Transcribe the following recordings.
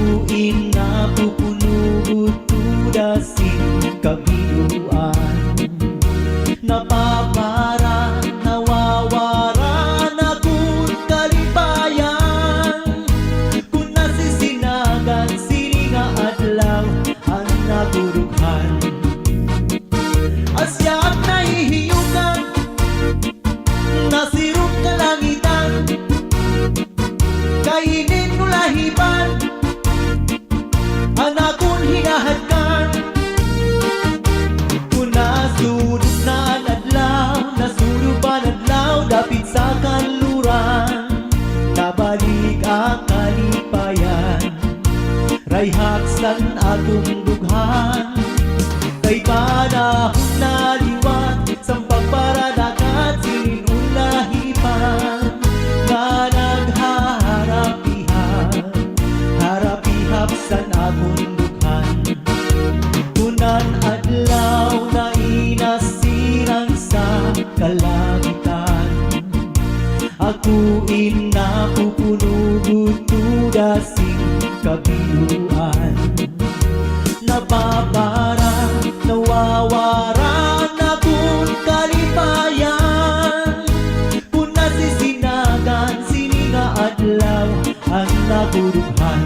Akuin na pupunugod tudasin kabiluan. Napapara, nawawara na kung kalipayan. Kung nasisinagan, sininga adlaw ang nagurughan. Asya't nahihiyukan, nasirong kalangitan. Kainin mo lahiban, ang akong hinahadkan. Kung nasunod na adlaw, nasunod pa adlaw, dapit sa kanluran. Nabalik ang kalipayan, rayhaksan atong dughan. Kay panahon na liwat, sampag para dagat, sinun lahipan. Nga naghaharapihap, harapihap sa akong dughan. Kunan adlaw na inasirang sa kalangitan. Akuin na pupunugod tudasin kabiluan. Napapara, nawawara na kung kalipayan. Kung nasisinagan, sininga adlaw ang nagurughan.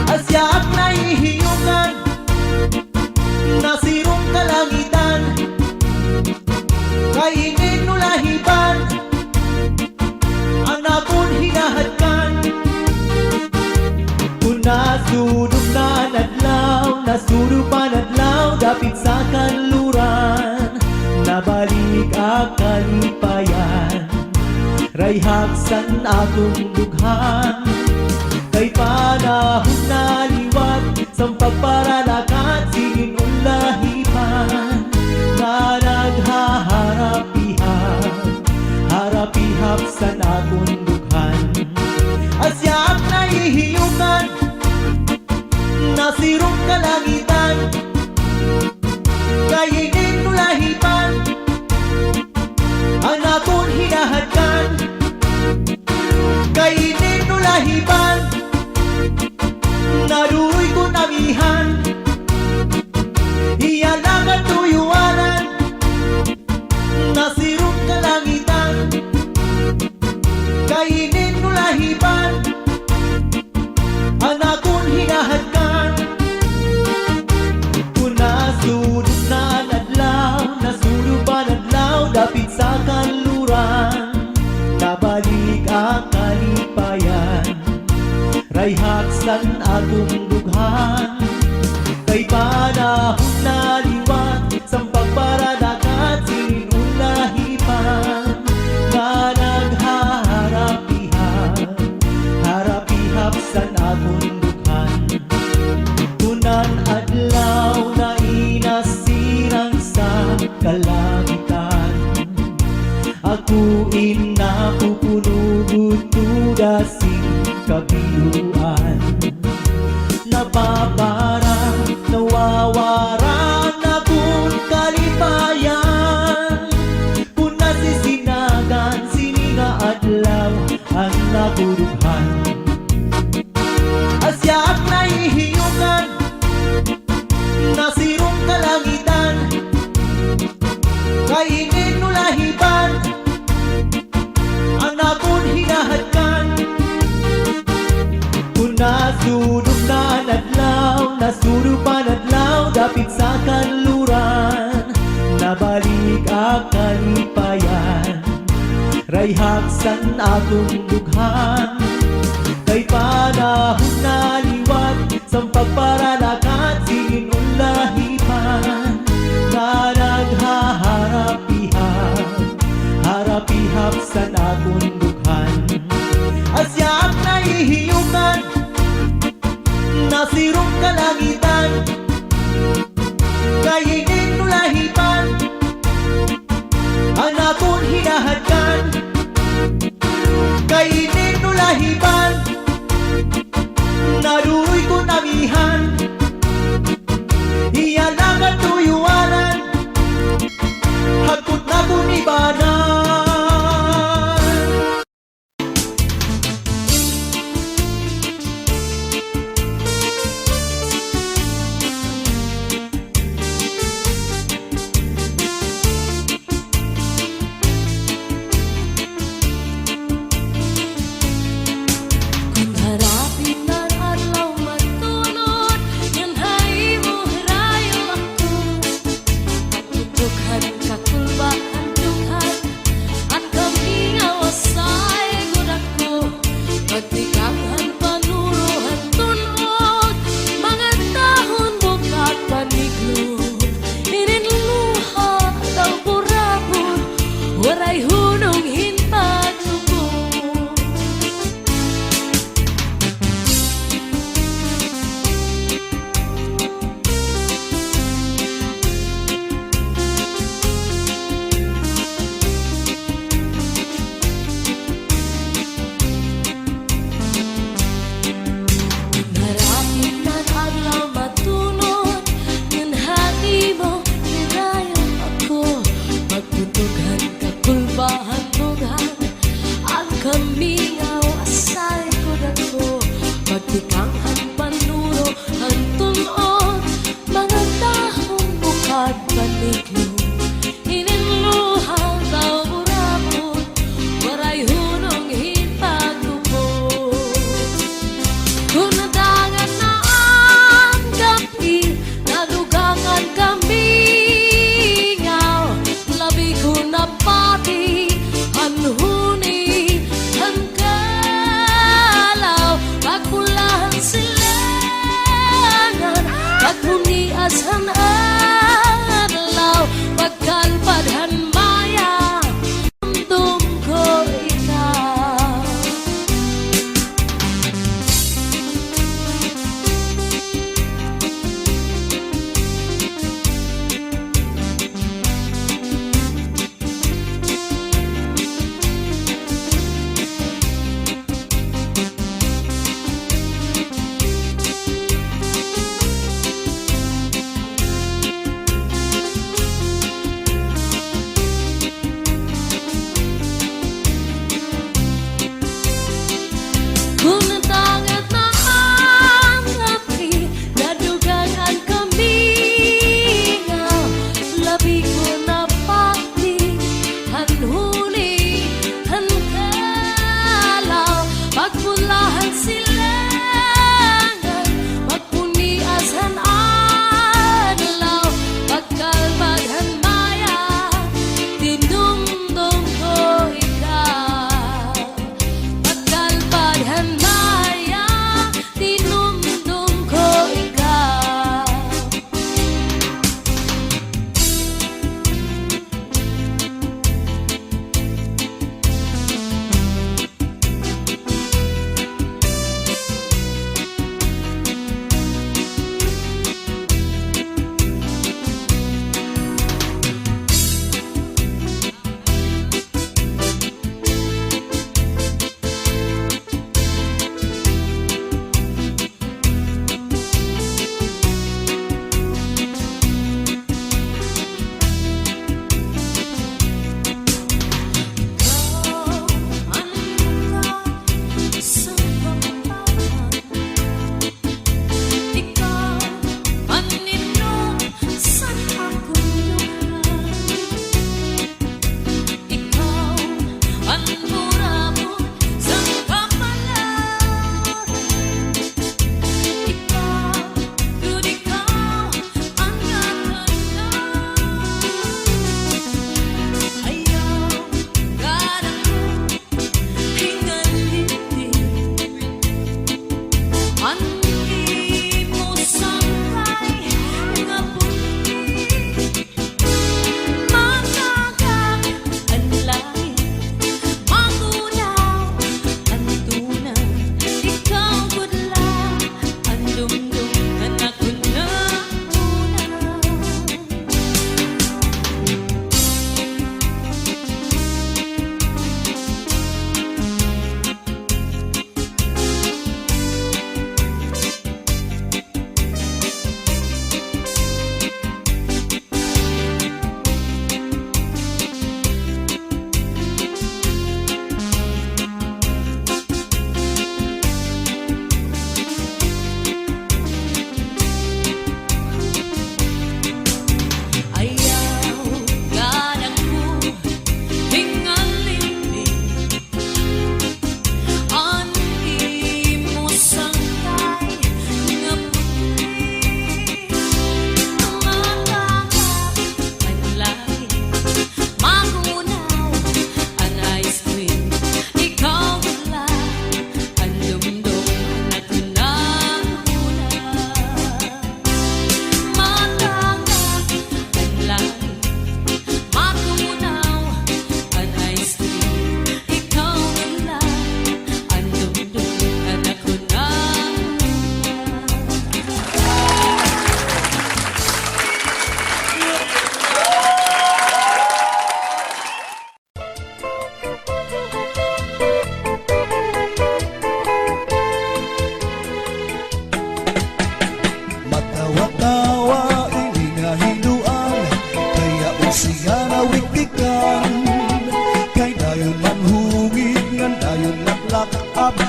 Asya't nahihiyukan, nasirong kalangitan. Kainin mo lahiban, ang akong hinahadkan. Kung nasunod na adlaw, nasunod pa adlaw, dapit sa kanluran. Nabalik ang kalipayan, rayhaksan akong dughan. Kay panahon na liwat, sampag para dagat, sinun lahipan. Nga naghaharapihap, harapihap sa akong dughan. Asya't nahihiyukan, nasirong kalangitan. Kainin mo lahipan, ang akong hinahadkan. Kainin mo lahipan, naruy ko namihan. Iyalang at tuyuanan, nasirong kalangitan. Kainin mo lahipan, ang akong hinahadkan. Kung nasunod na adlaw, nasunod pa adlaw, dapit sa kanluran. Nabalik ang kalipayan, rayhaksan atong dughan. Kay panahon na liwat, sampag para dagat, sinun lahipan. Nga naghaharapihap, harapihap sa akong dughan. Kunan adlaw na inasirang sa kalangitan. Akuin na pupunugod tudasin kabiluan. Napapara, nawawara na kung kalipayan. Kung nasisinagan, sininga adlaw ang nagurughan. Asya't nahihiyukan, nasirong kalangitan. Kainin mo lahiban, ang akong hinahadkan. Kung nasunod na adlaw, nasunod pa adlaw, dapit sa kanluran. Nabalik ang kalipayan, rayhaksan atong dughan. Kay panahon na liwat, sampag para dagat, sinun lahipan. Nga naghaharapihap, harapihap sa akong dughan. Asya't nahihiyukan, nasirong kalangitan. Kainin mo lahipan, ang akong hinahadkan. Kainin mo lahipan, naruy ko namihan. Iyalang at tuyuanan, hagkot na kunibanan. 'Di Tikanghan panuro ang tunod, mga dahong bukad paligno. Ininluhan daw burabot, waray hunong hitagubot. Kung nadangan na ang gabi, nadugangan kami ngaw. Labi ko na pati, anhuni, angkalaw. Pagpulahan silangan, paghuniasan adlaw. Pagkalpadhan maya, undong ko ikaw. Kung nadangat na ang gabi, nadugangan kami ngaw. Labi ko na pati, hanhuni, hankalaw. Pagpulahan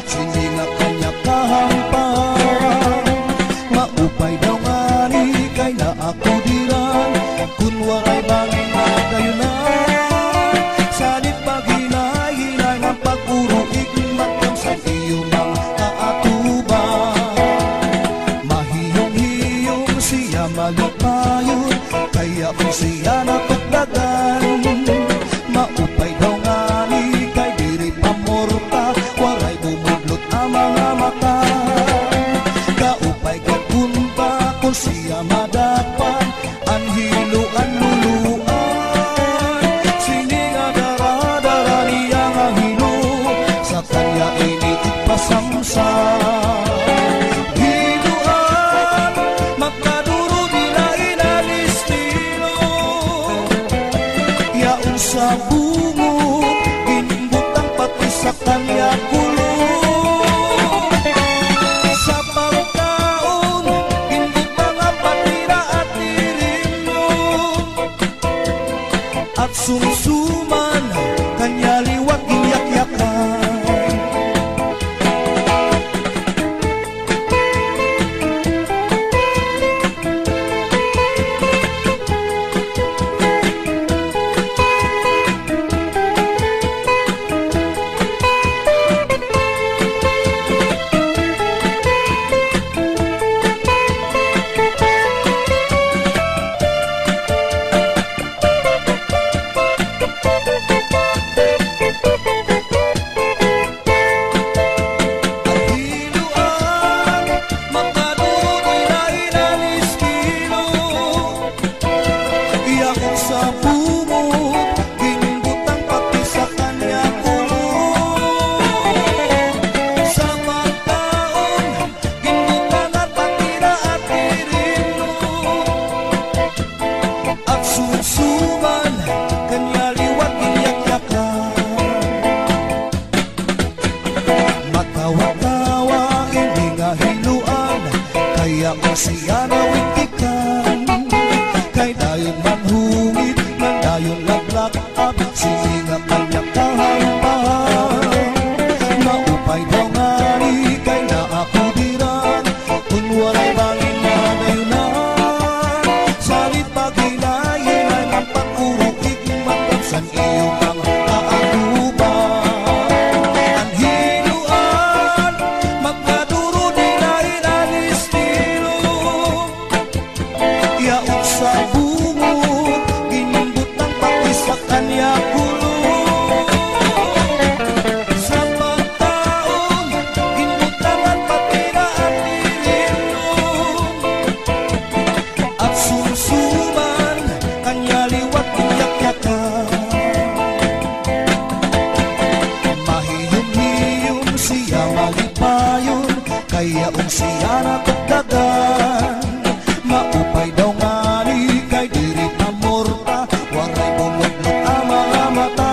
sini nga kanya kahampang. Maupay daw nga ni kay na ako diran, kun walay bangin na dayunan. Salit paghinay-hinay ng pag-uruig matang sa iyo mga kaatuban. Mahiyong-hiyong siya malipayon, kaya kung siya natugdagan. Maupay daw nga ni kay diri pamorta, waray bumudlot ang mga mata. Kaupay kapunta kung siya madapan, ang hiluan luluan. Sininga dara-dara niya nga hilo, sa kanya iniit pasamsam. Hiluan, magkaduro nila inalistilo, yaong sa bungo, inbutang pati sa kanya kulo. Sa pagkaon, inbutang ang patira at tirino, at sumsuman, kanya liwat iyak-yakan. Sa bumot, ginbutang pati sa kanya kulo. Sa magtaon, ginbutang at patira at tirino, at susuman, kanya liwat iyak-yakan. Matawa-tawa, hindi nga hiluan, kaya kung siya nawitikan. Kay dayon manhungit, nang dayon laglakab, sini nga kanya kahampang. Maupay daw nga ni kay na ako diran, kung walay bangin na dayunan. Salit paghinay-hinay ng pag-uruig matapsan iyong mga kaatuban. Ang hiluan, magkaduro nila inalistilo, yaong sa bungot, ginbutang pati sa kanya kulo. Sa pagtaon, ginbutang at patira at tirino, at sumsuman, kanya liwat iyak-yakan. Mahiyom-hiyom siya malipayon, kaya kung siya natugdagan. Maupay daw nga ni kay diri pamorta, waray bumudlot ang mga mata.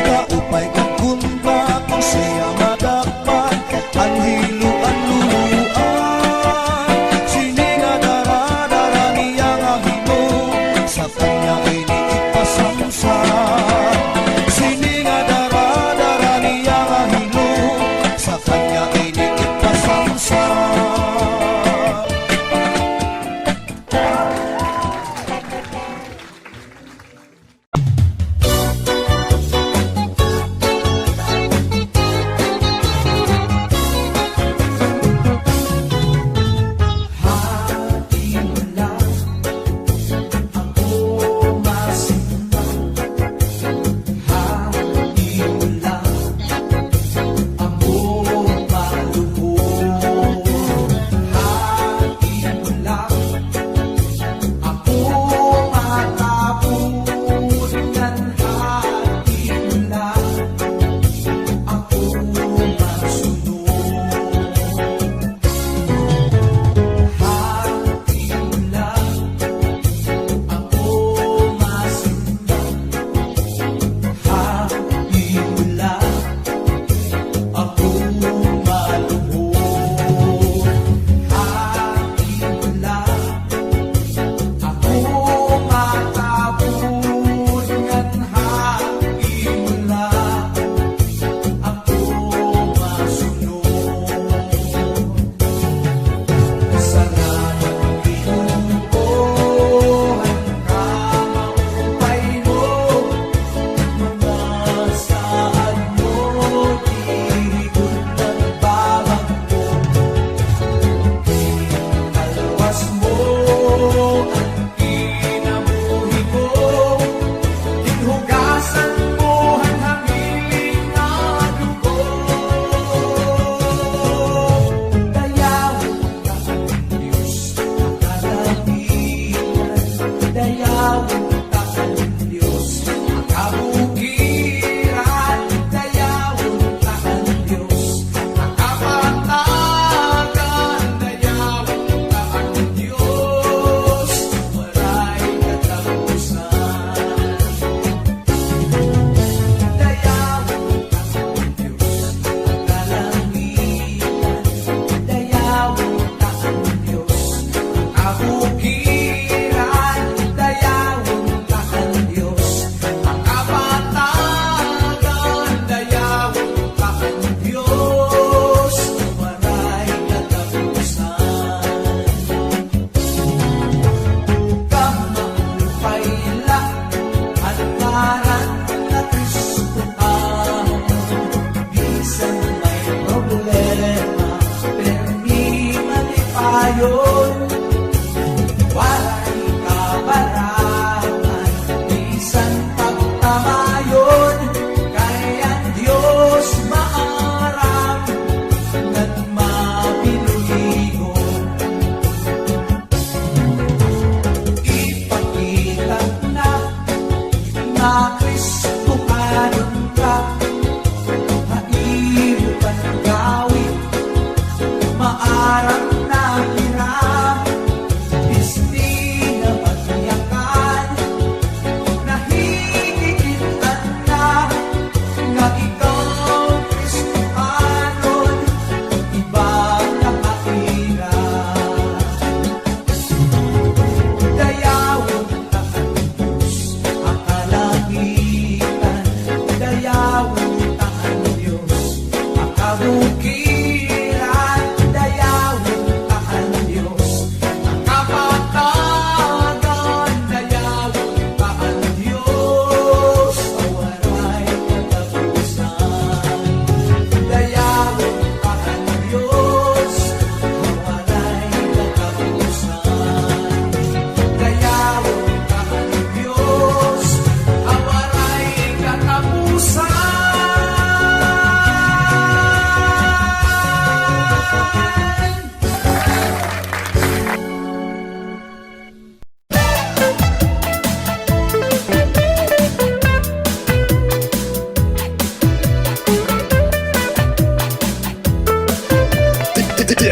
Kaupay kang kunta kung siya madakpan, ang hiluan luluan. Sininga dara-dara niya nga hilo, sa kanya iniit pasamsam. Sininga dara-dara niya nga hilo, sa kanya iniit pasamsam.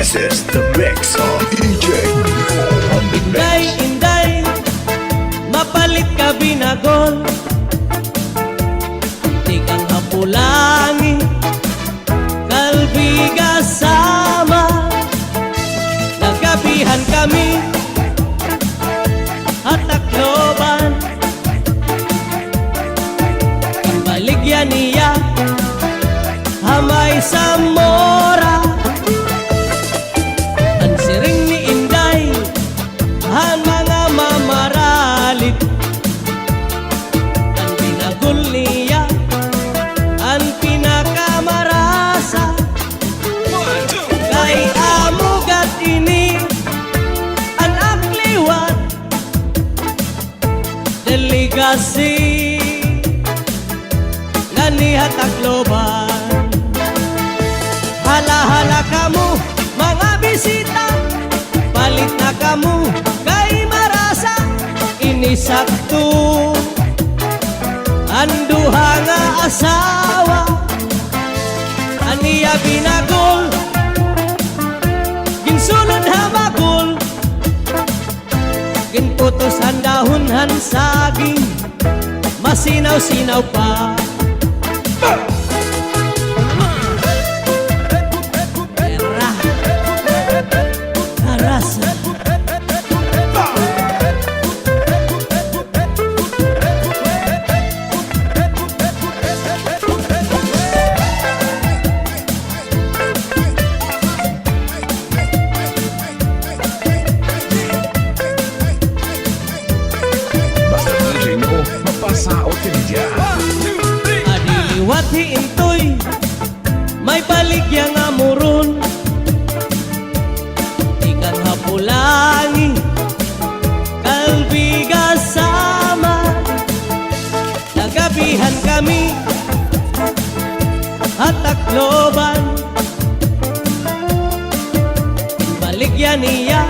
This is the mix of DJ on the Inday, mix. inday, mapalit ka binagol. Di kang hapulangi, kalbiga sama. Nagabihan kami, hatakloban. Baligyan niya, hamay sa mora. Ang siring ni Inday, han mga mamaralit. Ang binagul niya, ang pinakamarasa. Kay amugat ini, ang akliwat, delegasi ganihat Tacloban. Hala-hala kamu mga bisita, palit na kamu kay marasa. Inisakto anduha nga asawa, aniya binagol, ginsulod hamagol, ginputos ang dahon saging, masinaw-sinaw pa. Era Arasa. Basta DJ mo, mapasaot ka niya. Adiliwat hiintoy, may baligya nga muron. Ikan hapulangi, kalbiga sama. Nagabihan kami, hatakloban. Baligya niya,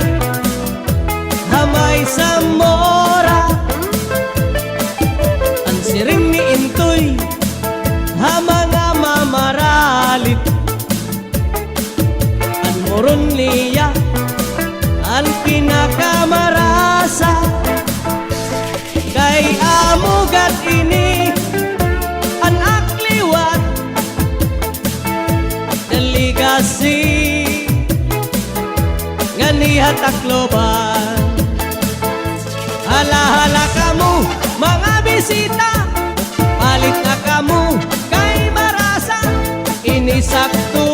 hamay sa mora. Ang siring ni Intoy, ha mga mamaralit. Ang moron niya, ang pinakamarasa. Kay amugat ini, ang akliwat, delegasi ganihat Tacloban. Hala-hala kamu mga bisita, palit na kamu kay marasa. Inisakto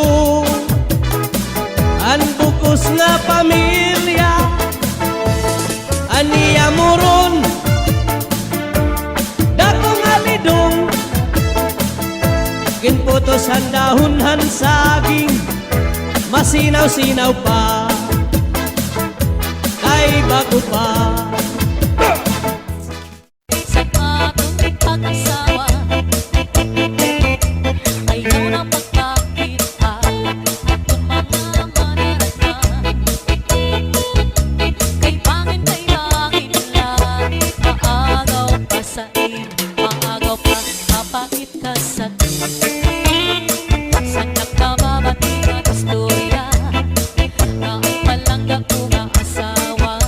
ang bukos nga pamilya, aniya muron dako nga lidong, ginputos ang dahon saging, masinaw-sinaw pa, kay bago pa. Sa atong pag-asawa, ayaw na pagkakita atong mga mananagnan. Kay pangin kay langit lang, maagaw pa sa maagaw pa, mapait ka sa sa nakababati nga istorya, na ang palangga ko nga asawa,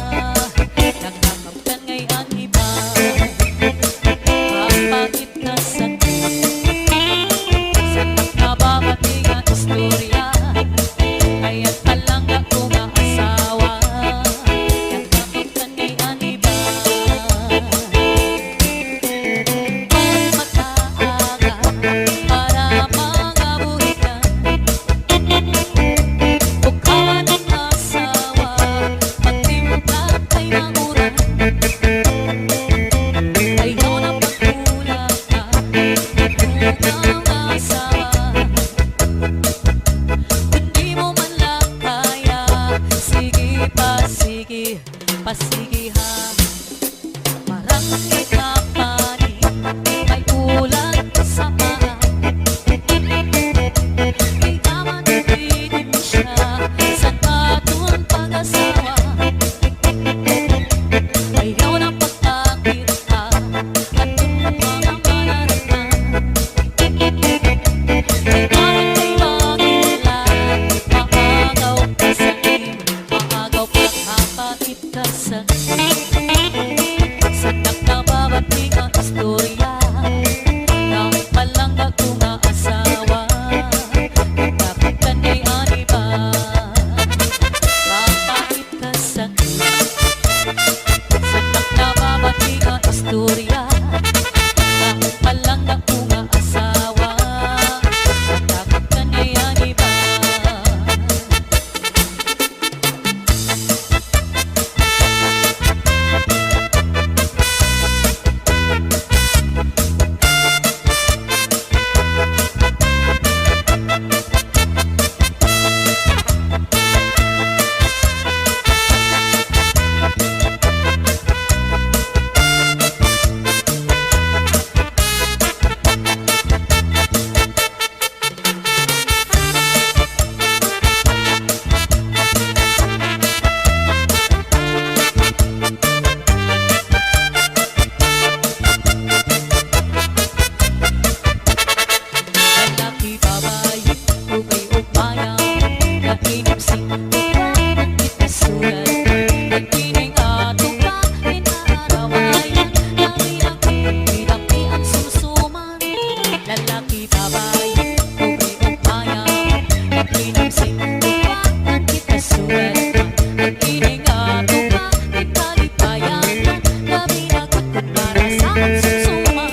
Pinamsin tuwanan kita suwelman Ang iningato ka, di kalipayanan Gabi na para sa sumsuman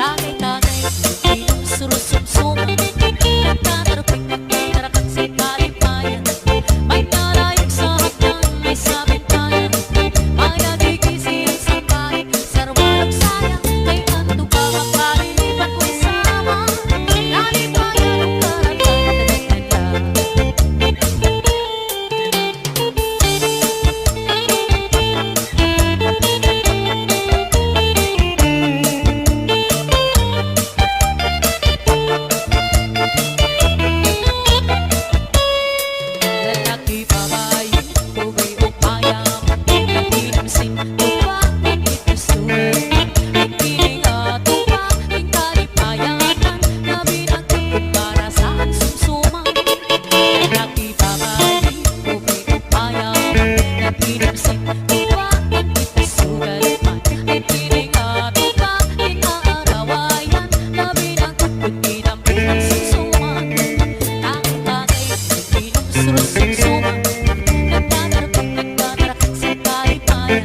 Tagay-tagay, pinumsurusumsuman Nagtataraping, nagtatarakang sa kalipayan May narayong sa hagdan, may sabintayan May nagigisi ang sangkari, sarwalang sayang Kay anto ka makalilipat ko'y sama Nalipayan ang karagdagan Lalaki babae, buhay o payam Pinamsin tuwanan kita suwelman Ang iningato ka, di kalipayanan Gabi ng takot para sa sumsuman Lalaki babae, buhay o payam Pinamsin tuwanan kita suwelman Ang iningato ka, di kaarawayan Gabi ng takot inampin ang sumsuman Tagay-tagay, pinumsurusumsuman Nagtatarapang, nagtatarakang sa kalipayan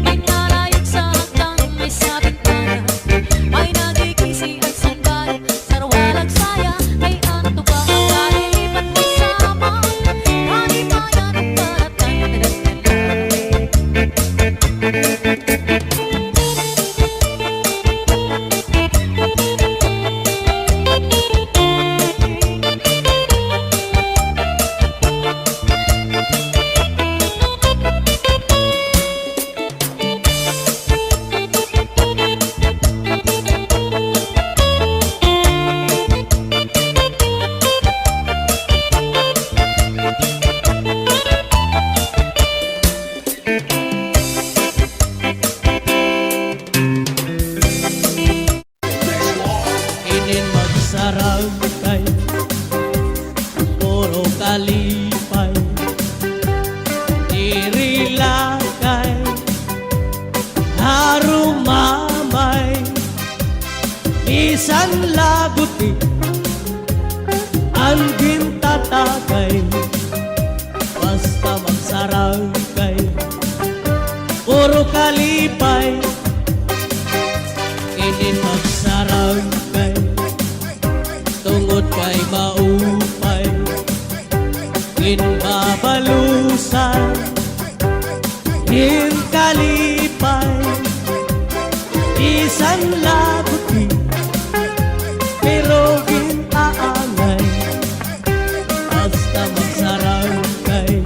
May narayong sa hagdan, may sabintayan May nagigisi ang sangkal, sarwalang saya Kay anto ka makalilipat may sama Kalipayan ang karagdagan Inin magsarangkay Puro kalipay Irilakay Harumamay Isan laguti Ang gintatagay Basta magsarangkay Puro kalipay Inin magsarangkay Tungod kay maupay Ginbabalusan Ginkalipay Isan laguti Pero ginaangay Basta magsarangkay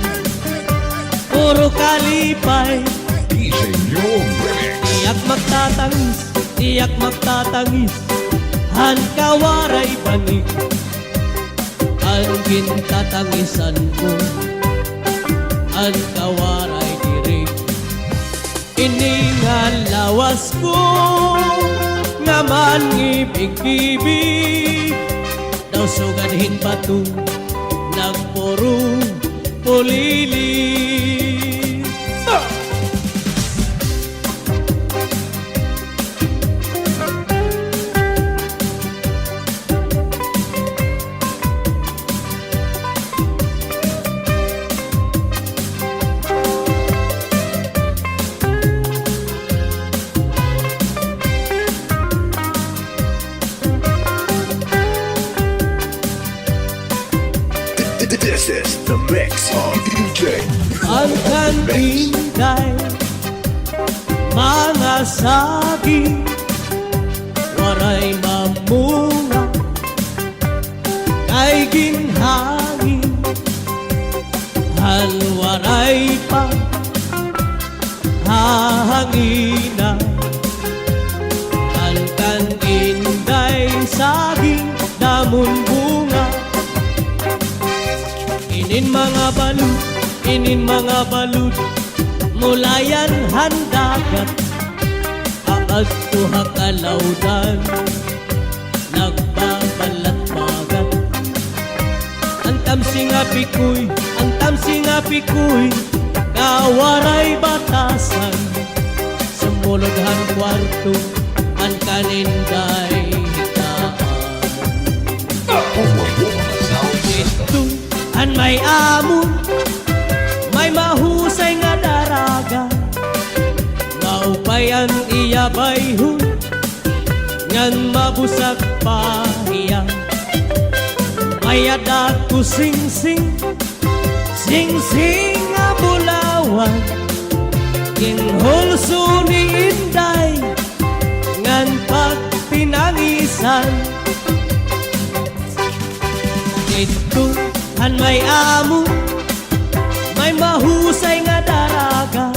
Puro kalipay DJ Nyong Remix. Tiyak magtatangis Han kawaray banig Ang gintatangisan ko Ang kawaray dirig Iningalawas ko Naman ngibig-ibig Daw sugadhin bato Nagpuro pulilig This is the mix of DJ Ang kantinday Mga saging Waray mamunga Kay ginhangin Halwaray pa Hahangina Ang kantinday saging Damun bunga Inin mga balud Mulayan handagat Aag tuha kalawdan Nagbabalat-bagat Ang tamsing apikoy Kawaray batasan Sumulodhan kwarto Ang kaninday hitaan Sound System. Han may amon, may mahusay nga daraga, maupayan iya bayhon, ngan mabusag pahiya. May adat ko sing-sing, sing-sing nga bulawan, kinhulso ni Inday, ngan pagpinangisan. Ito han may amo, may mahusay nga daraga,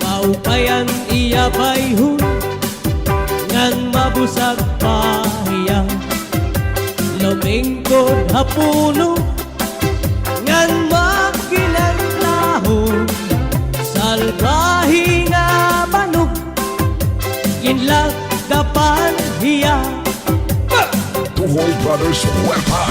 maupayan iya bayhon, ngan mabusag pahiya. Lumingkod hapuno, ngan magkinanglahon, salbahi nga manok, kinlag dapan hiya. Tuhoy Brothers Wepa.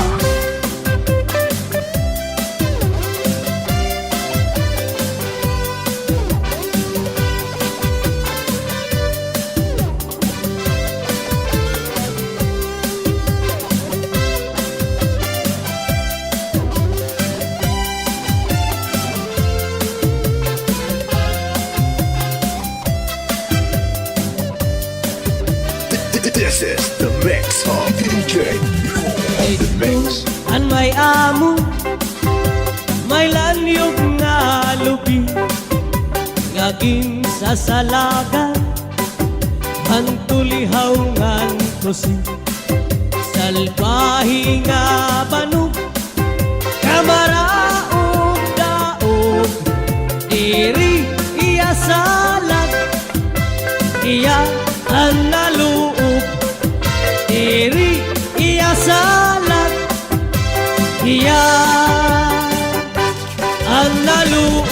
This is the mix of DJ The Mix. An may amo, may lanyog nga lubi, ngaging sasalagan, hantulihaw ngan kusi, salbahi nga banog, kamaraog daog, diri iya salag, iya ang naluog, diri iya salag, iya ang naluog.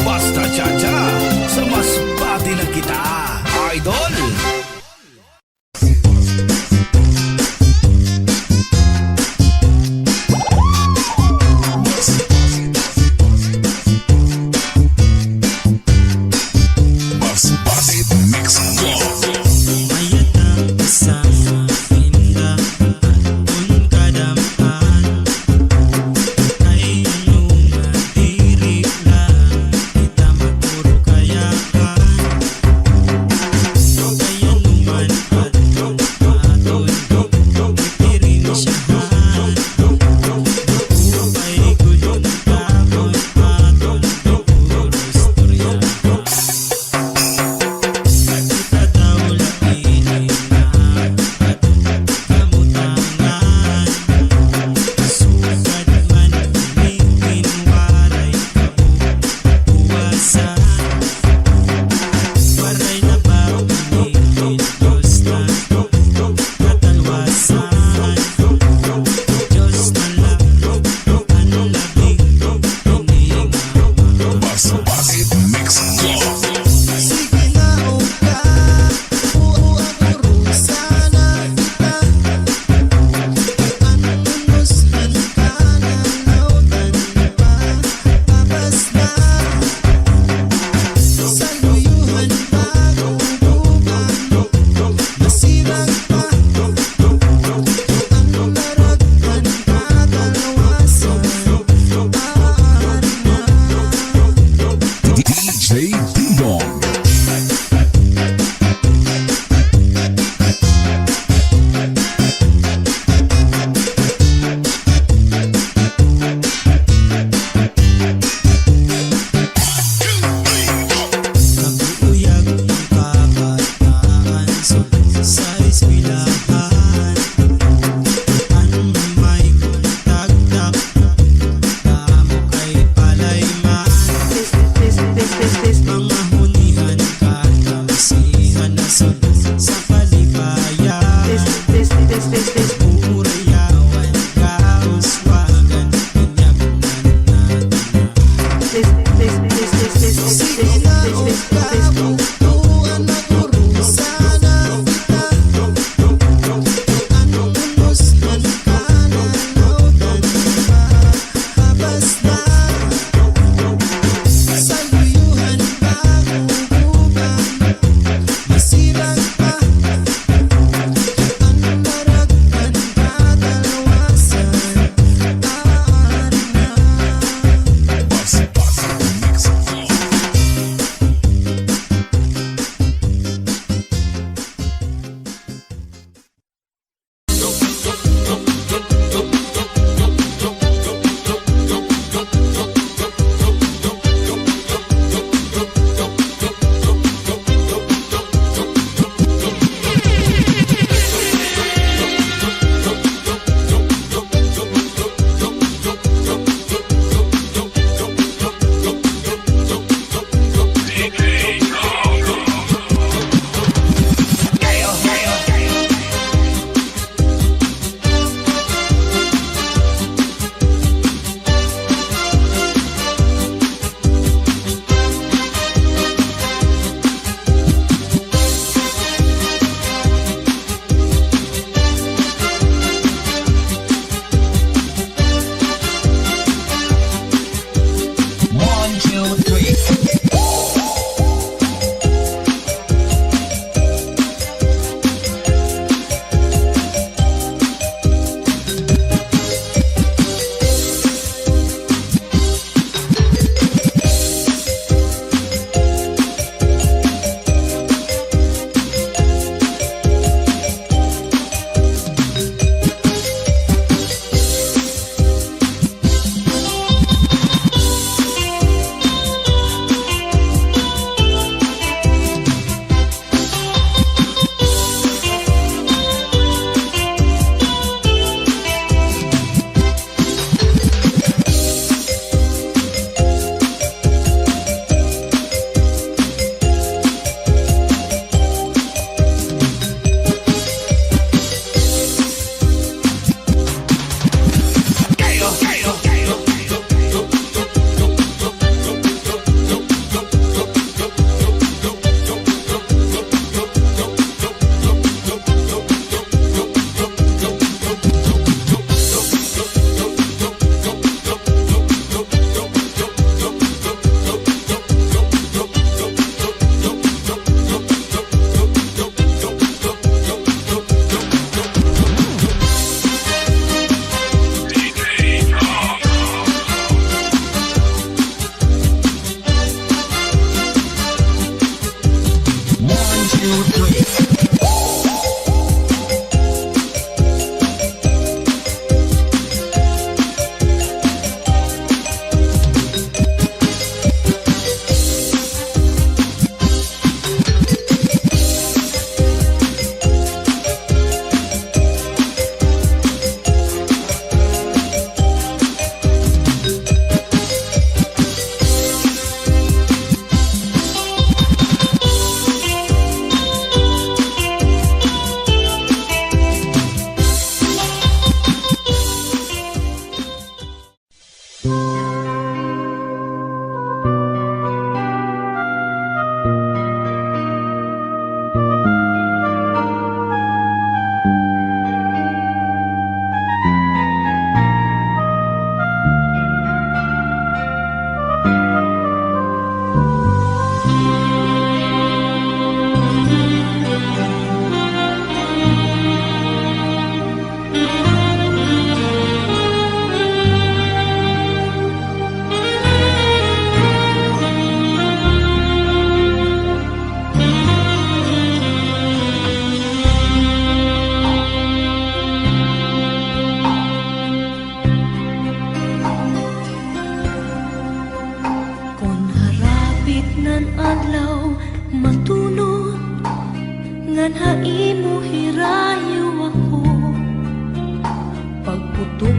Basta Chacha, sa mas bati na kita, idol. Mas Basit Mix Go. Ay, ano nga di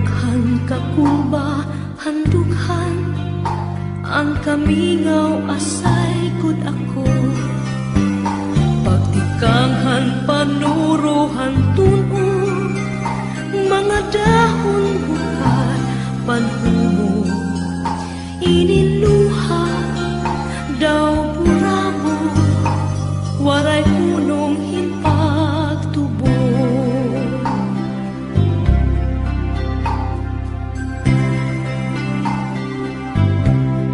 Daghan kakuba handughan ang kamingaw asay kud ako. Pagtikanghan panuruhan tunog mga dahon bukat panhumo. Iniluha daw burabo waray hunong himpagtubo.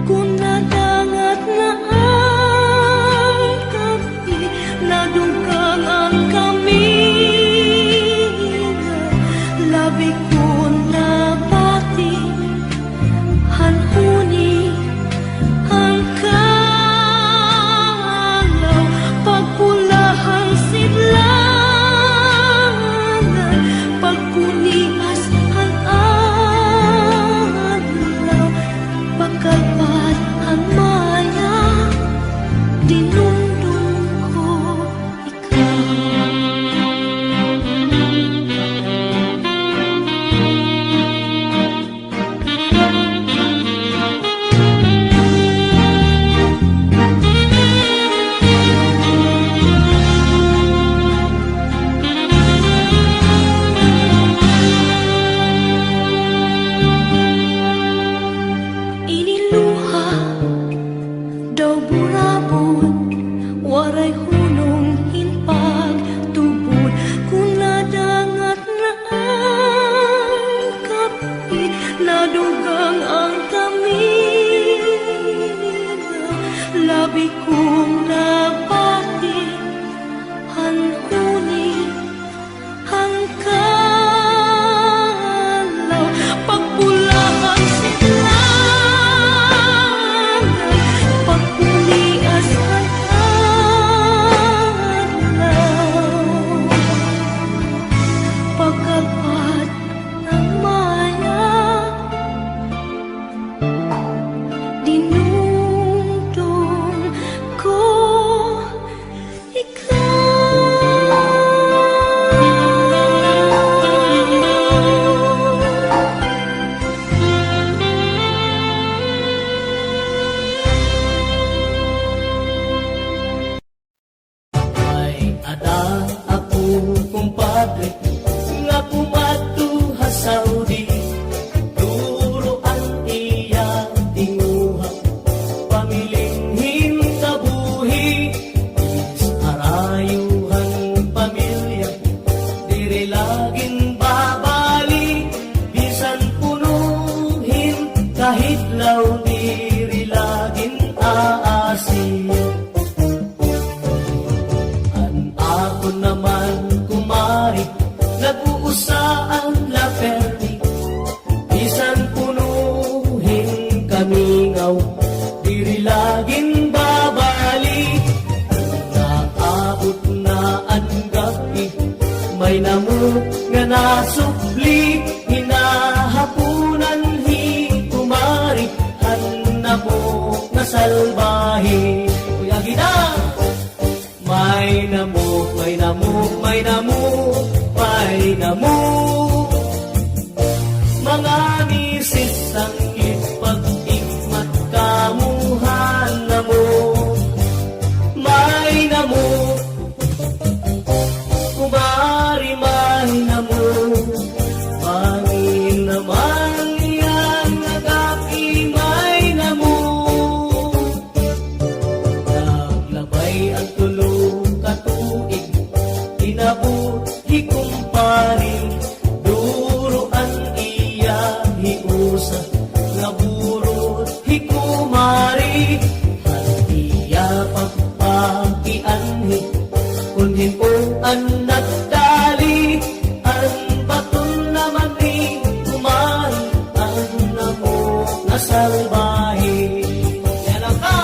Kung nadangat na ang kapi, nadugang ang kaminga, labi ko na pati hanhuni ang kalaw, pagpulahang sidlangan, pagpunias ang adlaw, pagkalpat ang maya, dinundong ko ikaw. Iniluha daw burabot waray hunong hinpag tubod. Kung nadangat na ang kapi, nadugang ang kaminga, labi kong napati hanhuni ang kalaw, pagpulahang sidlangan, pagpunias ang adlaw, pagkalpat ng maya, dinundong ko Ay ada ako kumpadre nga pumatuha sa udi. Turuan iya tinguha pamiling hintabuhi. Is arayuhan pamilya dire laging babali. Bisan punuhin kahit law diri laging aasin. Ako naman kumari, nag-uusa ang laperdi. Bisan punuhin kamingaw, diri laging babali. Naabot na ang gabi, may namuk nga nasukli. Hinahapunan kumari, hanamok na salbahe. Kuya Gina! May namuk, may namuk, may namuk, may namuk. Mga misis ang ipag-ikmat kamuhan namuk. May namuk, kumari may namuk. Pangin naman yan nagaki may namuk. Naglabay ang tulong katuig, inabot hikumparin, duruan iya hiusa, naburot hikumari, hantiya pagpakianhi, kunhin ko ang nagdali, ang baton naman ni kumari, ang namok na salbahe. Yan ang ka!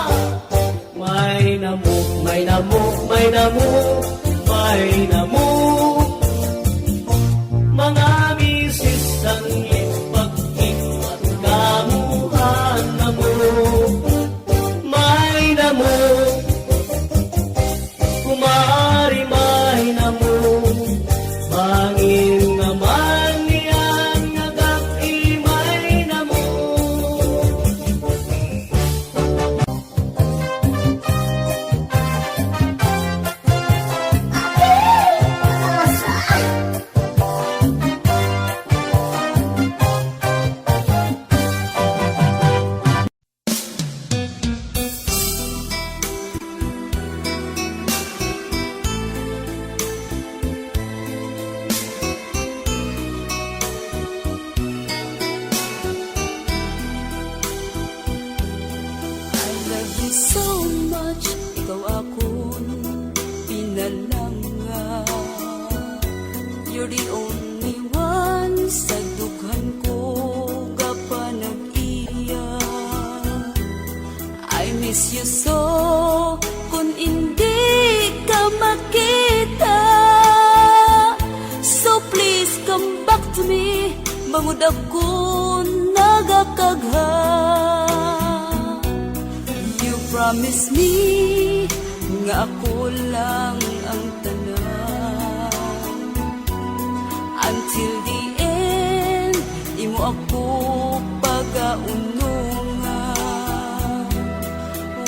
May namuk, may namuk, may namuk, may namuk. Mga misis ang ipag-ikmat kamuhan namuk. May namuk, kumari may namuk. Bangin naman niyan nagaki you so much, ikaw akong pinalanga. You're the only one sa dughan ko gapa nag-iya. I miss you so kung hindi ka makita. So please come back to me, bangod ako nagakagha. You promise me nga ako lang ang tanan. Until the end, imo ako pagaunungan.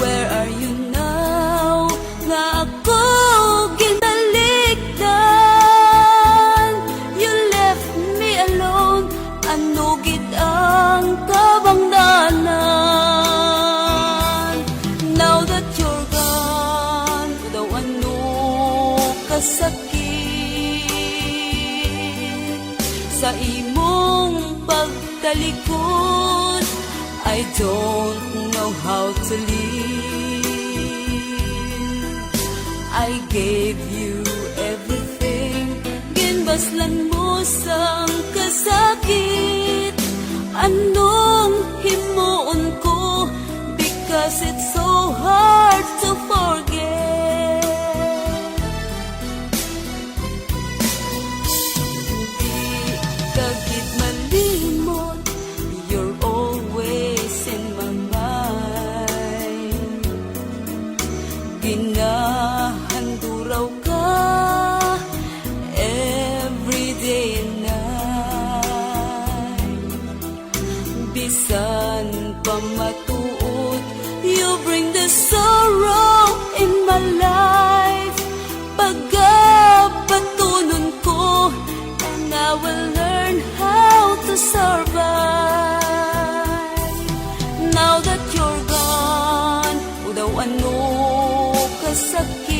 Where are you now? Nga ako ginaligdan. You left me alone, ano gid ang kabangdanan. Now that you're gone, daw ano kasakit sa imong pagtalikod. I don't know how to live. I gave you everything, ginbaslan mo sang kasakit. Anong himuon ko, because it's so hard to forget. Di kagit malimot, you're always in my mind. Ginahanduraw ka every day and night. Bisan pa matuod, you bring the sorrow in my life. Pagkapatunon ko, and I will learn how to survive. Now that you're gone, daw ano kasakit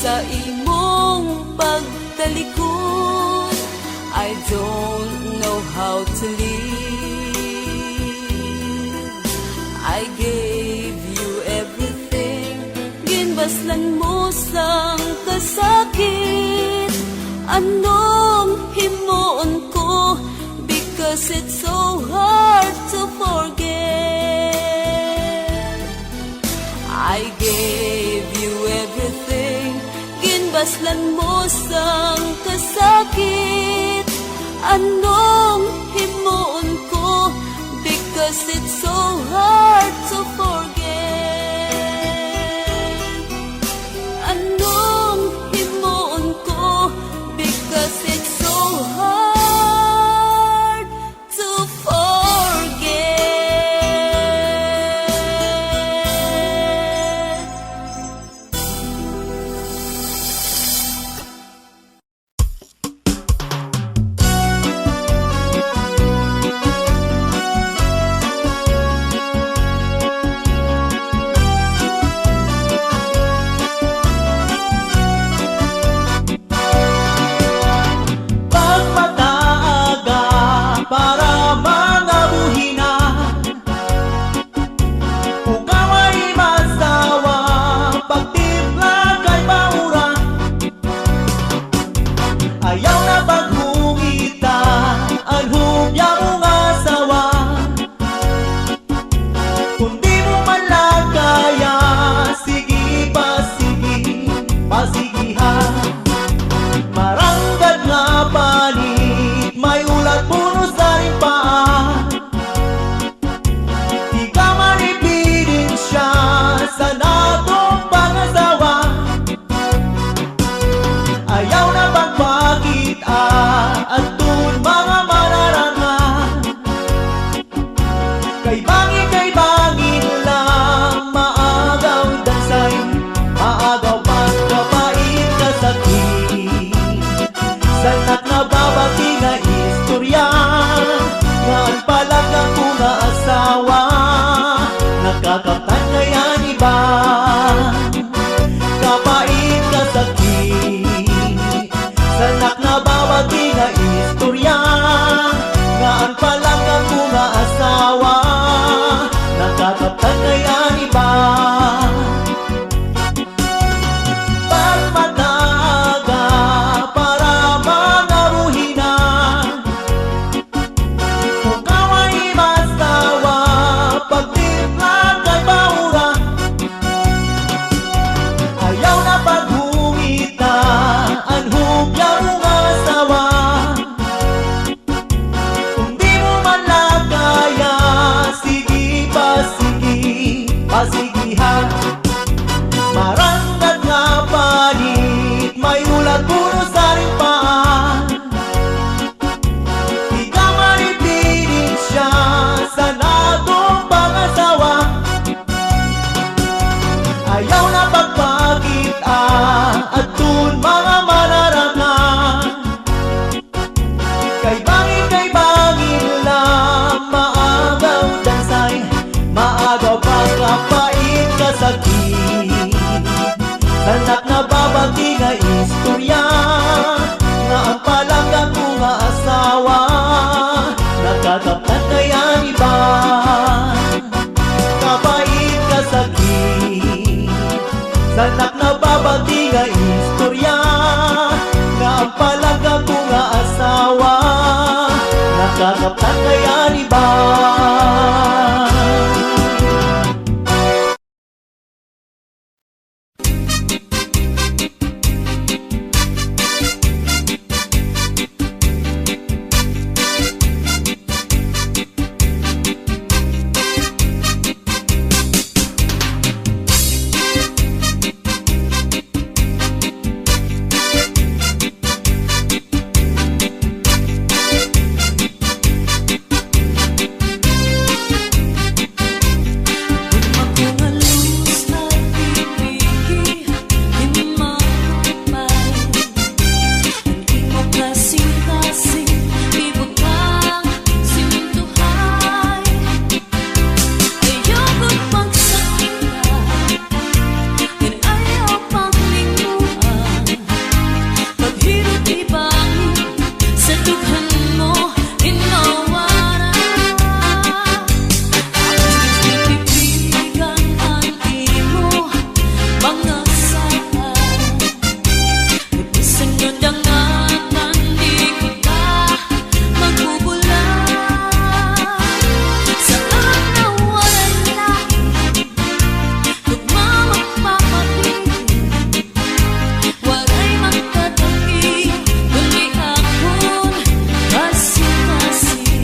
sa imong pagtalikod. I don't know how to live. I gave you everything, ginbaslan mo sang kasakit. Anong himuon ko, because it's so hard to forget. I gave you everything, ginbaslan mo sang kasakit. Anong himuon ko, because it's so hard to forget. Anong himuon ko, because it's so hard to forget. sakap na kaya di ba? Kasih-kasih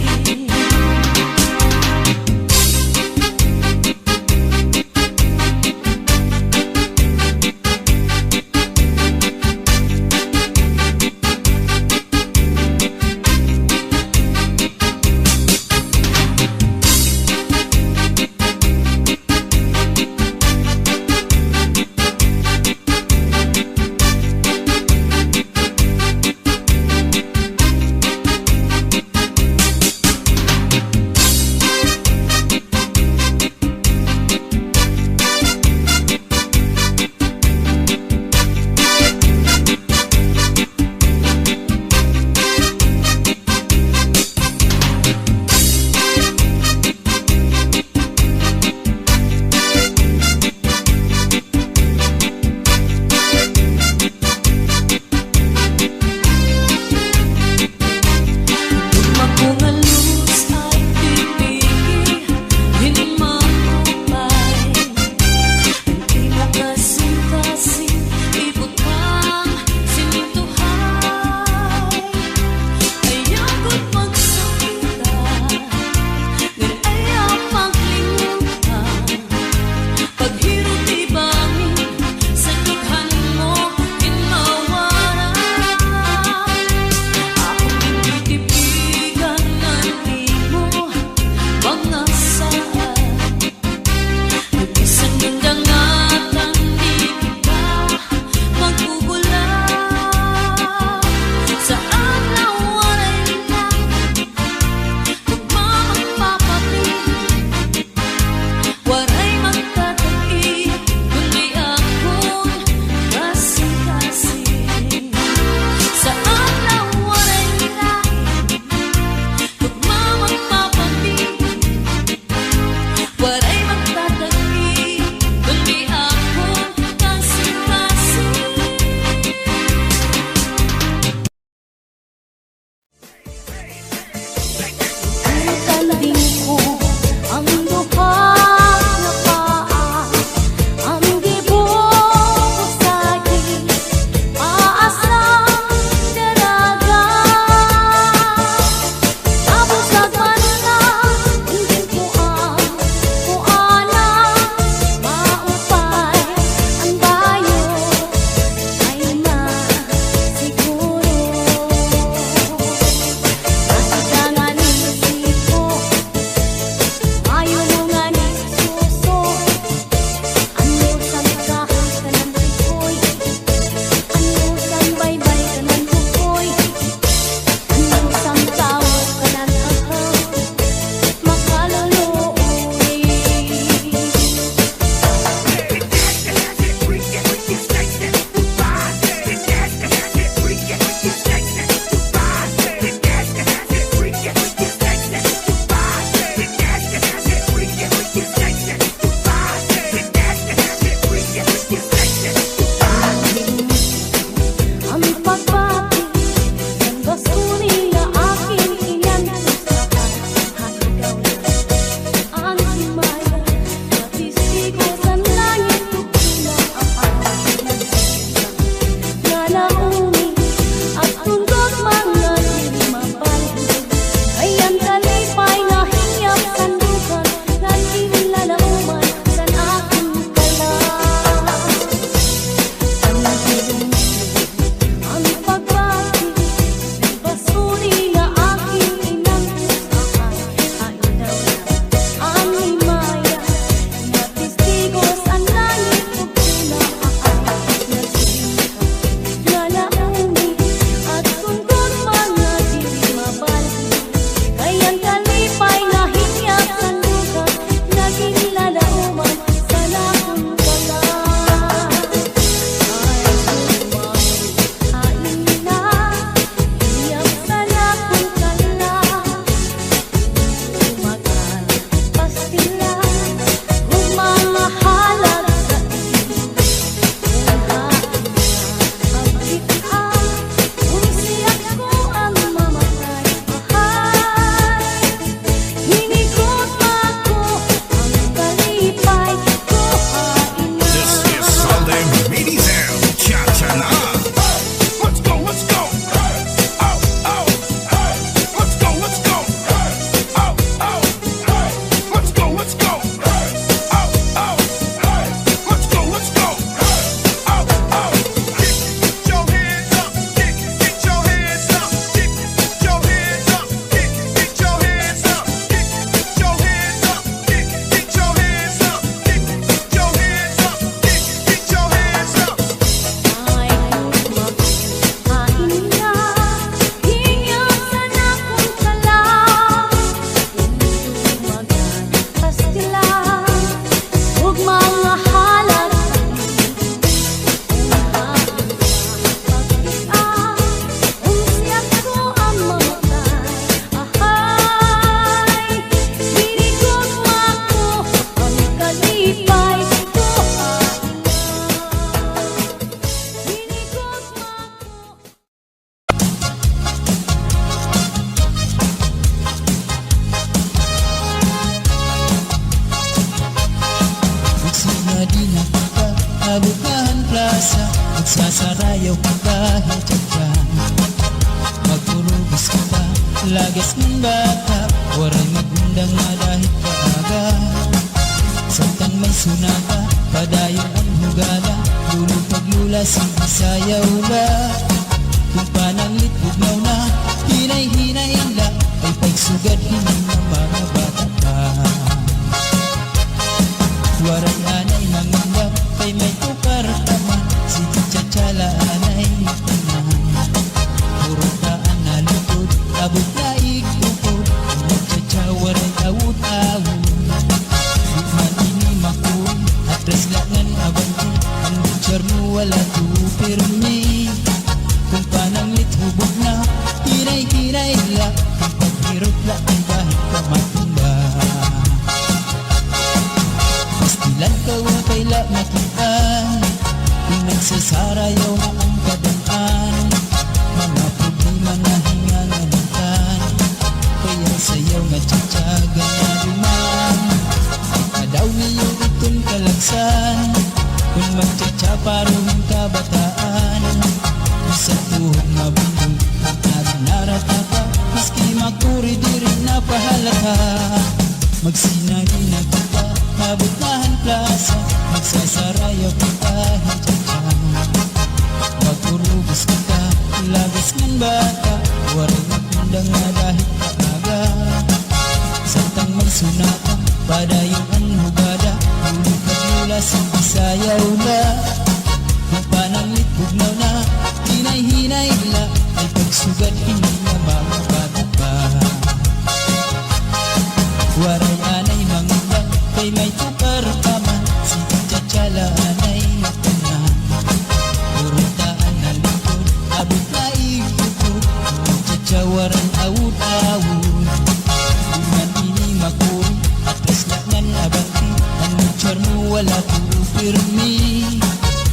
Lagas ng bata, waray magundang nga dahil kaaga. Samtang may sunata, padayon ang hugala. Lulong paglula, sayaw la. Kung pananglit, bugnaw na, hinay-hinay la. Ay pagsugad, hindi na mga bata pa. Waray anay mangindap, kay may tukar taman. Si Titsatsyala anay tanan. Puro taan na lutod, abot na ikupod. Titsatsa waray awut-awut. Bukman ini makun, atras langan abanti. Ang butcher mo wala tupirmi. Kung pananglit hubog na, hinay-hinay la. Kung paghirot la ang bahit ka matunda. Pastilan ka wakay la makita. Kung nagsasarayaw na ang kadaan, mga problema na hinganganitan. Kaya sayaw nga tsatsaga na duman. Ikadaw niyo itong kalagsan. Kung magtsatsaparong kabataan, sa tuhog na bundong at naratata. Maski makuri di rin napahalata. Magsinagi na kita, mabutahan plaza. Magsasarayaw kita, hintsatsa. Magurubos kita, lagas ng bata. Waray magundang nga dahil kaaga. Samtang may sunata, padayon ang hugada. Lulong kaglula, sayaw la. Kung pananglit, bugnaw na, hinay-hinay la. Ay pagsugad, hindi na mga bata pa. Waray anay mangundang, kay may tukar taman. Si Titsatsyala anay tanan. Purutaan na lingkod, abot na ikupod. Titsatsa waray awut-awut. Buman ini makuri, atras langan abanti. Ang butcher mo wala tupirmi.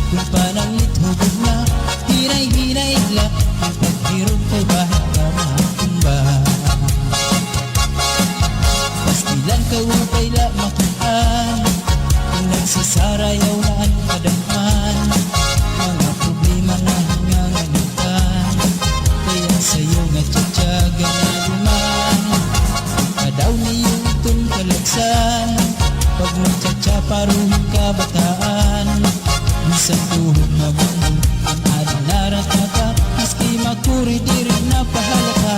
Kung pananglit hubog na, hinay-hinay la. Ang paghirog kay bahit ka matumba. Pastilan ka upay la makitaan. Kung nagsasarayaw na ang kadamhan, mga problema na hinganganitan. Kaya sayo nga tsatsaga na duman. Kadaw niyo itong kalagsan. Pag magtsatsaparong kabataan, sa tuhog na bundong ang adalarata. Maski makuri di rin napahalata.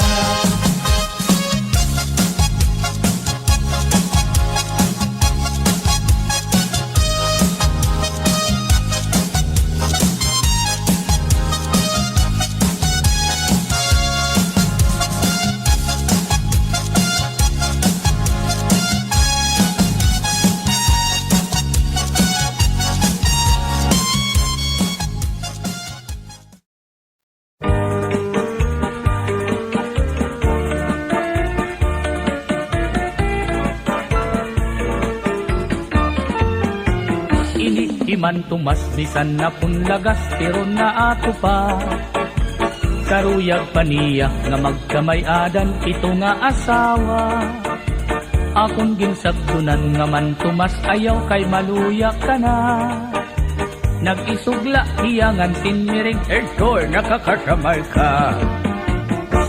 Man tumas bisan na punlagas pero na ato pa. Karuyag paniya nga magkamay-adan ito nga asawa. Akon ginsabdunan nga man tumas ayaw kay maluya ka na. Nag-isugla hiyangan tinmiring ertor nakakasamay ka.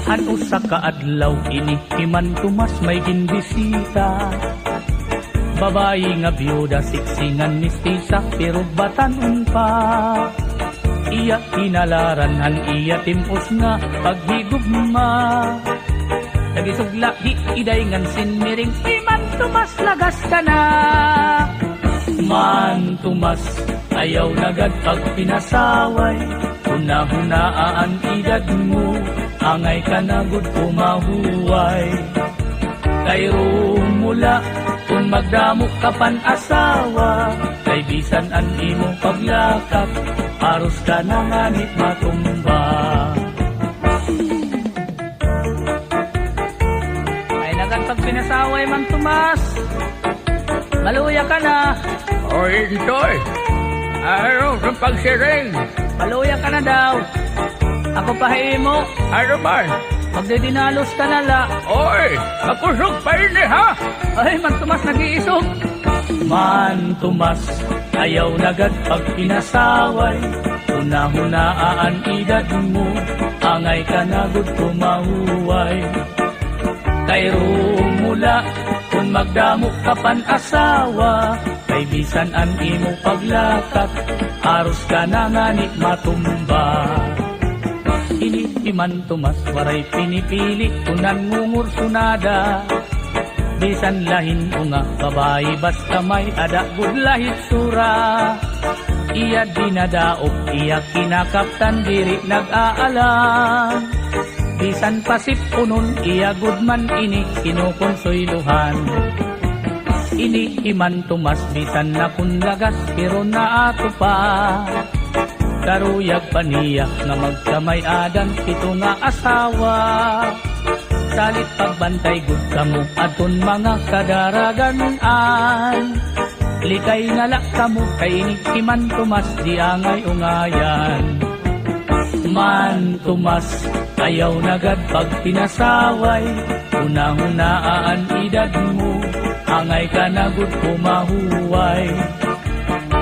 Ano sa kaadlaw ini himan tumas may ginbisita. Babayi nga biyuda, siksingan mistisa, pero batanon pa. Iya kinalaran, iya timpos nga paghigugma. Nagisugla, di iday ngan sinmiring, man tumas lagas ka na. Man tumas, ayaw nagad pag pinasaway. Huna-hunaan edad mo, angay ka nagod pumahuway. Kayro mula, kung magdamok ka pan asawa, kay bisan an imo paglakap, aros ka na nganit matumba. Ay nagan pag pinasaway man tumas, maluya ka na. Oy, Itoy, araw sa pagsiring. Maluya ka na daw. Ako pahimo. Ano man? Magdidinalos ka na la. Oy, makusog pa rin ha? Ay, man tumas nag-iisog. Man tumas, ayaw nagad pag pinasaway. Huna-hunaan edad mo, angay ka nagod kumahuway. mula kung magdamo ka pan asawa, kay bisan an imo paglakat, aros ka na nga ni matumba. Iniman tumas waray pinipili, kunan ngungur sunada, bisan lahin ko nga babae basta may adagod lahit sura. Iya dinadaog, iya kinakaptan, diri nag-aalam. Bisan pasip punon, iya gudman ini kinukonsoyluhan. Ini iman tumas, bisan na kunlagas, pero na ato pa. Karuyag paniya nga magkamay adan, pito nga asawa. Salit pagbantay gud kamo, aton mga kadaraganan. Likay nga lak kamo, kay inikiman tumas, di angay ungayan. Man tumas, ayaw nagad pag pinasaway, unang-unaan edad mo, angay ka nagud pumahuway.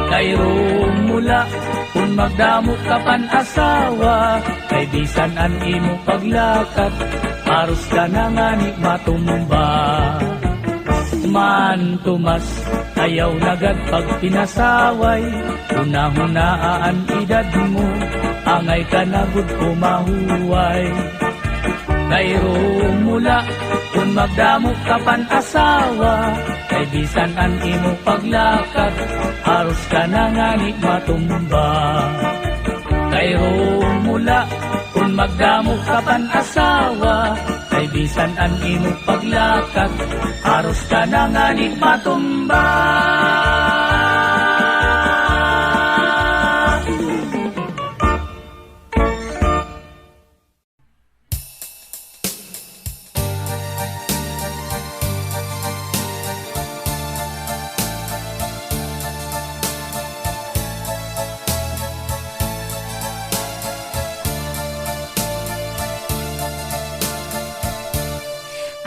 Kayro mula, kung magdamo ka pan asawa, kay bisan an imo paglakat, aros ka na nga ni matumba. Man tumas, ayaw nagad pag pinasaway, unang-unaan edad mo, angay ka nagud pumahuway. Kayro mula, kung magdamo ka pan asawa, kay bisan an imo paglakat, aros ka na nga ni matumba. Kayro mula, kung magdamo ka pan asawa, kay bisan an imo paglakat, aros ka na nga ni matumba.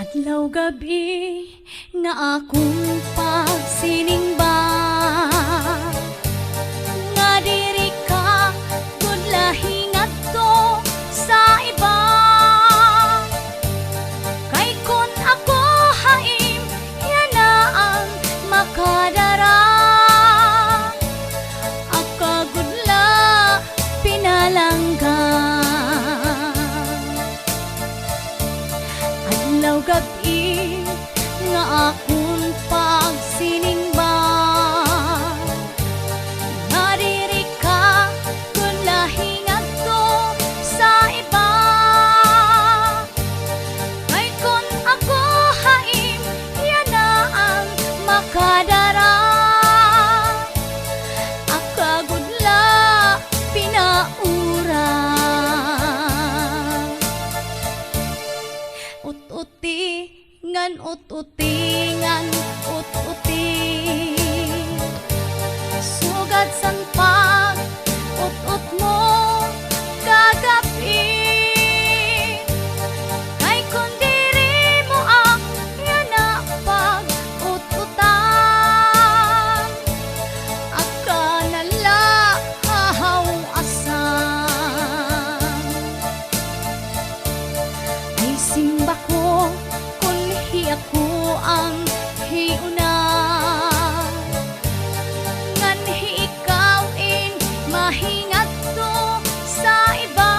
Adlaw gabi nga akong pagsiningba, nga diri ka gudlahi ngadto sa iba. Kay kun ako haim, yan na ang makadara. Akagudla pinalangga. Adlaw gabi nga akong pagsiningba, nga diri ka kung lahi ngadto sa iba. Kay kun ako haim, yan na ang makadara. Akagudla pinaura. Ut-uti ngan ut-uti ngan ut-uti, sugad san pag ut-ut mo kagabi. Kay kun diri mo ang yan na pag ut-utan, aka nala hahaw asan. Ay simba ko kun ako ang hiuna, ngan hiikawin mahingat to sa iba.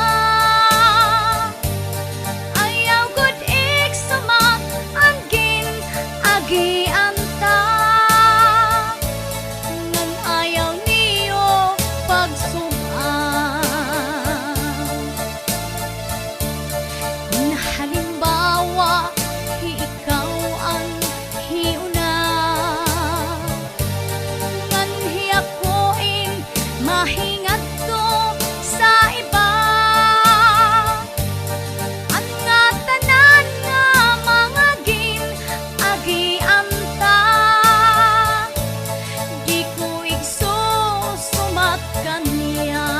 Ayaw gud iksumak angin agianta, ngan ayaw niyo pagsuman. Kung halimbawa ikaw ang hiuna, ngan hiyakuin mahingat to sa iba. Ang nga tanan nga mga gin-agianta, di ko igsusumat kaniya.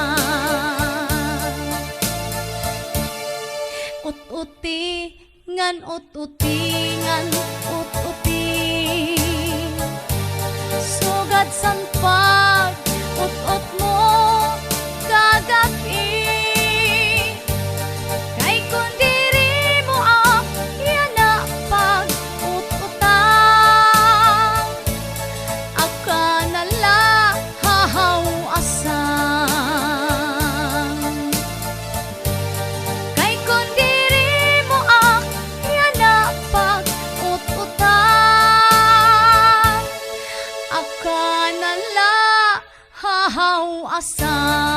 Ut-uti ngan ut-uti ngan ut-uti, sugad san pag ut-ut mo kagabi. Kay kun diri mo ang yan na pag ut-ut asang.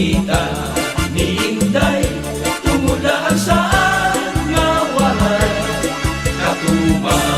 kita ni Inday tungod saan nga walay katuman.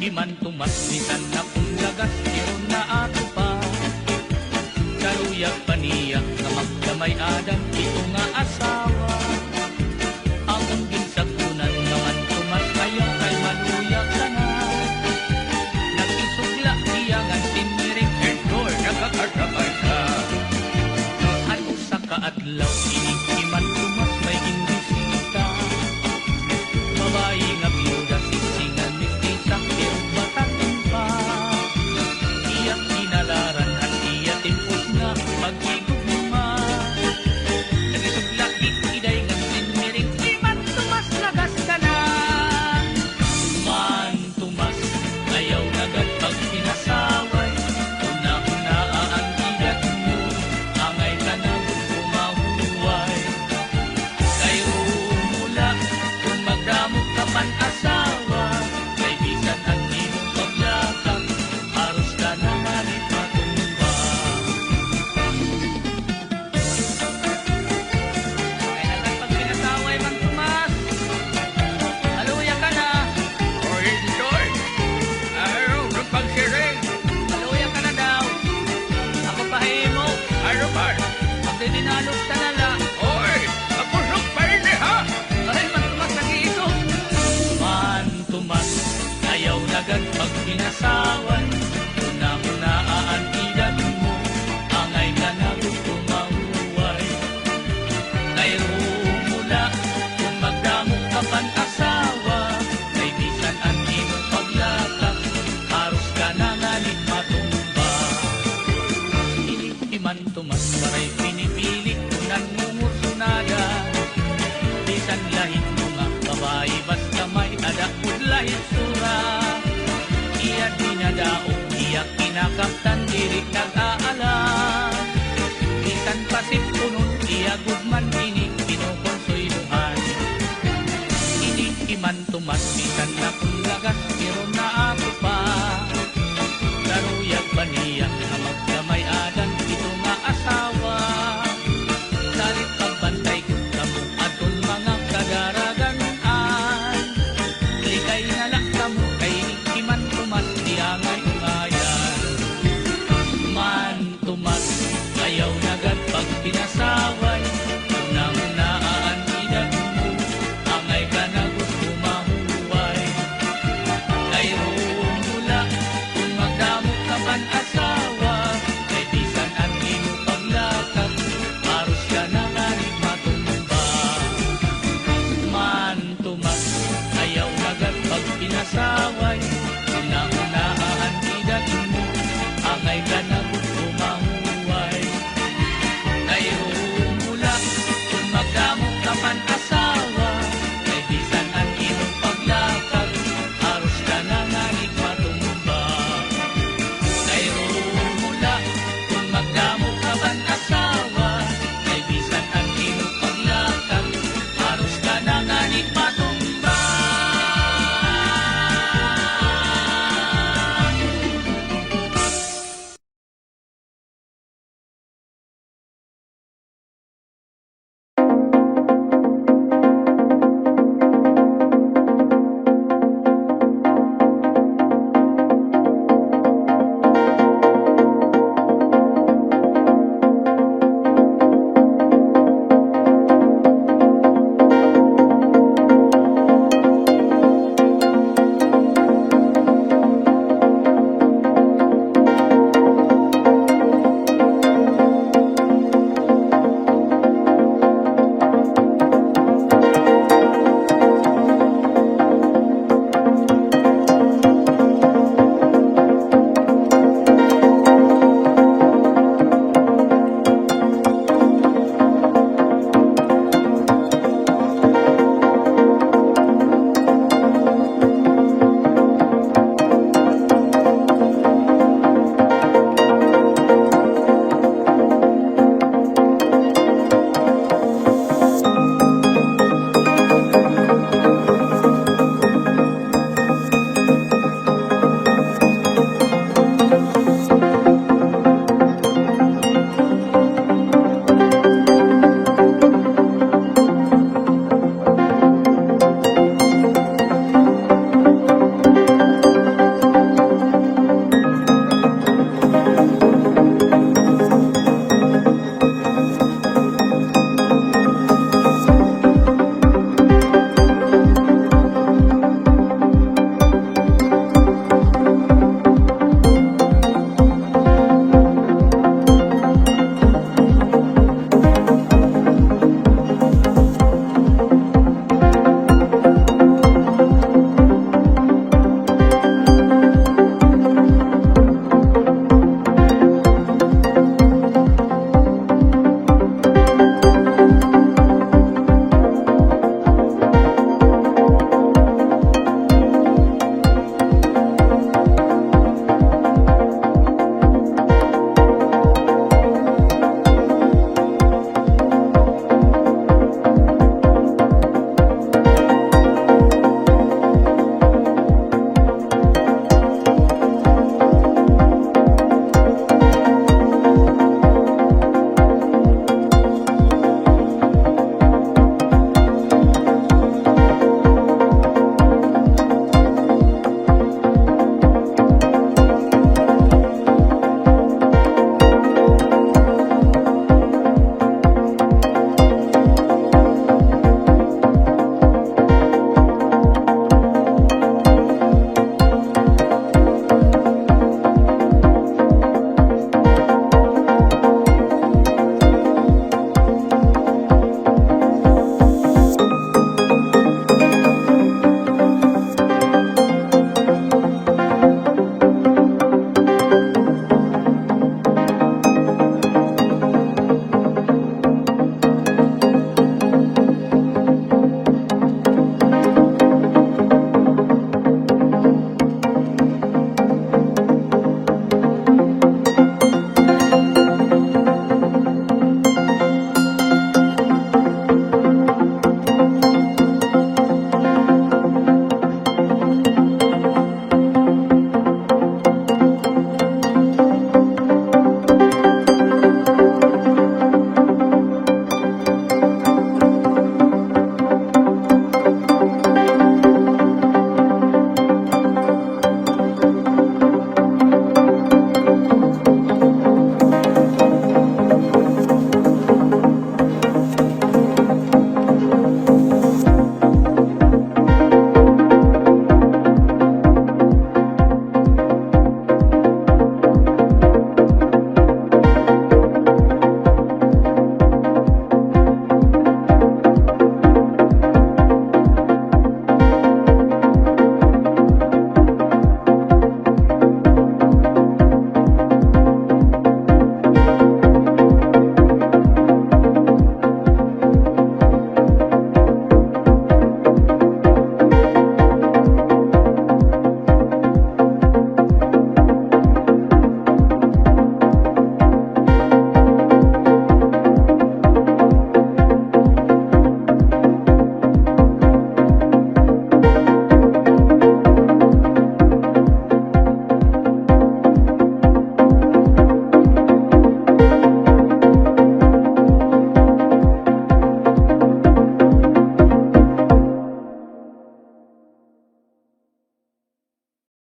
Di man tumasbitan na kung lagas, pero na ato pa. Karuyag pa